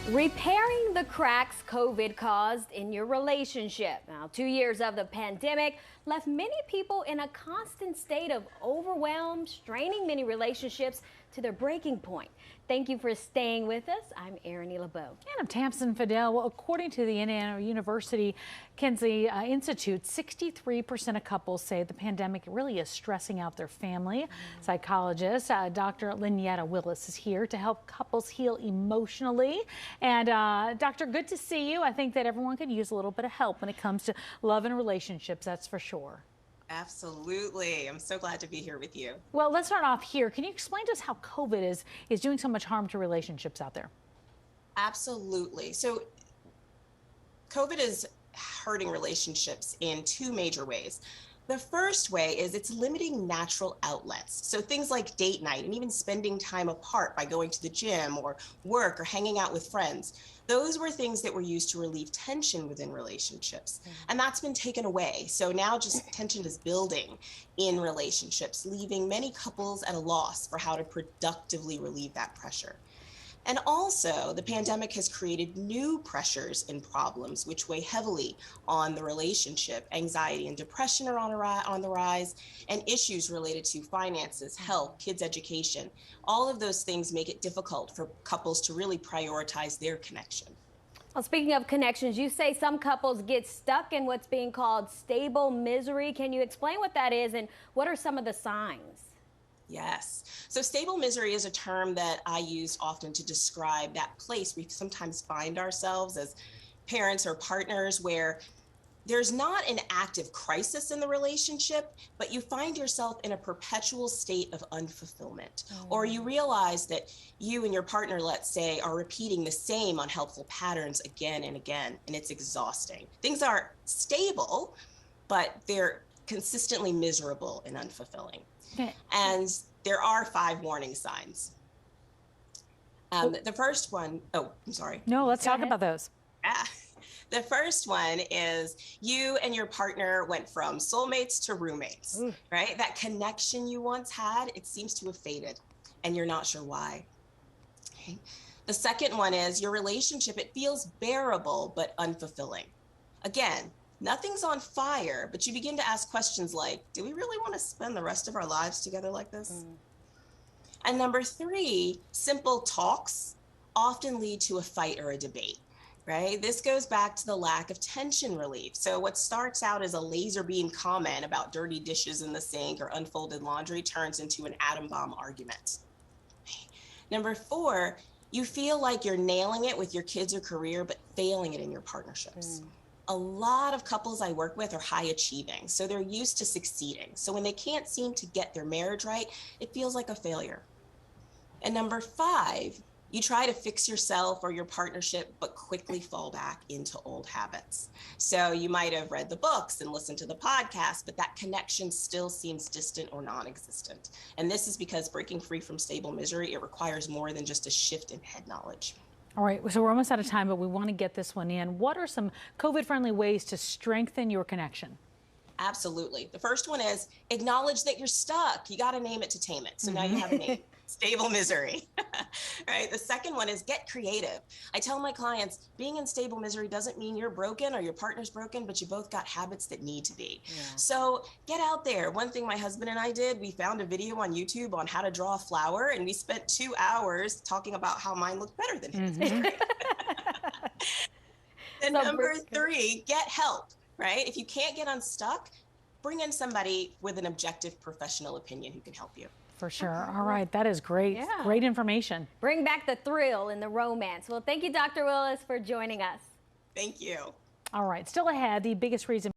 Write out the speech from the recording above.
Repairing the cracks COVID caused in your relationship. Now, 2 years of the pandemic left many people in a constant state of overwhelm, straining many relationships to their breaking point. Thank you for staying with us. I'm Erin LeBeau. And I'm Tamsin Fidel. Well, according to the Indiana University Kinsey Institute, 63% of couples say the pandemic really is stressing out their family. Psychologist Dr. Lynyetta Willis is here to help couples heal emotionally. And Doctor, good to see you. I think that everyone could use a little bit of help when it comes to love and relationships, that's for sure. Absolutely. I'm so glad to be here with you. Well, let's start off here. Can you explain to us how COVID is doing so much harm to relationships out there? Absolutely. So COVID is hurting relationships in two major ways. The first way is it's limiting natural outlets. So things like date night and even spending time apart by going to the gym or work or hanging out with friends. Those were things that were used to relieve tension within relationships. And that's been taken away. So now just tension is building in relationships, leaving many couples at a loss for how to productively relieve that pressure. And also, the pandemic has created new pressures and problems which weigh heavily on the relationship. Anxiety and depression are on the rise, and issues related to finances, health, kids' education. All of those things make it difficult for couples to really prioritize their connection. Well, speaking of connections, you say some couples get stuck in what's being called stable misery. Can you explain what that is and what are some of the signs? Yes. So stable misery is a term that I use often to describe that place we sometimes find ourselves as parents or partners where there's not an active crisis in the relationship, but you find yourself in a perpetual state of unfulfillment. Or you realize that you and your partner, let's say, are repeating the same unhelpful patterns again and again, and it's exhausting. Things are stable, but they're consistently miserable and unfulfilling. Okay. And there are 5 warning signs. The first one, oh, I'm sorry. No, let's talk about those. The first one is you and your partner went from soulmates to roommates, right? That connection you once had, it seems to have faded and you're not sure why. Okay. The second one is your relationship, it feels bearable but unfulfilling. Again, nothing's on fire, but you begin to ask questions like, do we really want to spend the rest of our lives together like this? And number 3, simple talks often lead to a fight or a debate, right? This goes back to the lack of tension relief. So what starts out as a laser beam comment about dirty dishes in the sink or unfolded laundry turns into an atom bomb argument. Number 4, you feel like you're nailing it with your kids or career, but failing it in your partnerships. A lot of couples I work with are high achieving, so they're used to succeeding. So when they can't seem to get their marriage right, it feels like a failure. And number 5, you try to fix yourself or your partnership, but quickly fall back into old habits. So you might have read the books and listened to the podcast, but that connection still seems distant or non-existent. And this is because breaking free from stable misery, it requires more than just a shift in head knowledge. All right, so we're almost out of time, but we want to get this one in. What are some COVID-friendly ways to strengthen your connection? Absolutely. The first one is acknowledge that you're stuck. You got to name it to tame it. So now you have a name. Stable misery. Right? The second one is get creative. I tell my clients, being in stable misery doesn't mean you're broken or your partner's broken, but you both got habits that need to be. So get out there. One thing my husband and I did, we found a video on YouTube on how to draw a flower, and we spent 2 hours talking about how mine looked better than his. And number 3, get help, right? If you can't get unstuck, bring in somebody with an objective professional opinion who can help you. For sure. All right. That is great. Yeah. Great information. Bring back the thrill and the romance. Well, thank you, Dr. Willis, for joining us. Thank you. All right. Still ahead, the biggest reason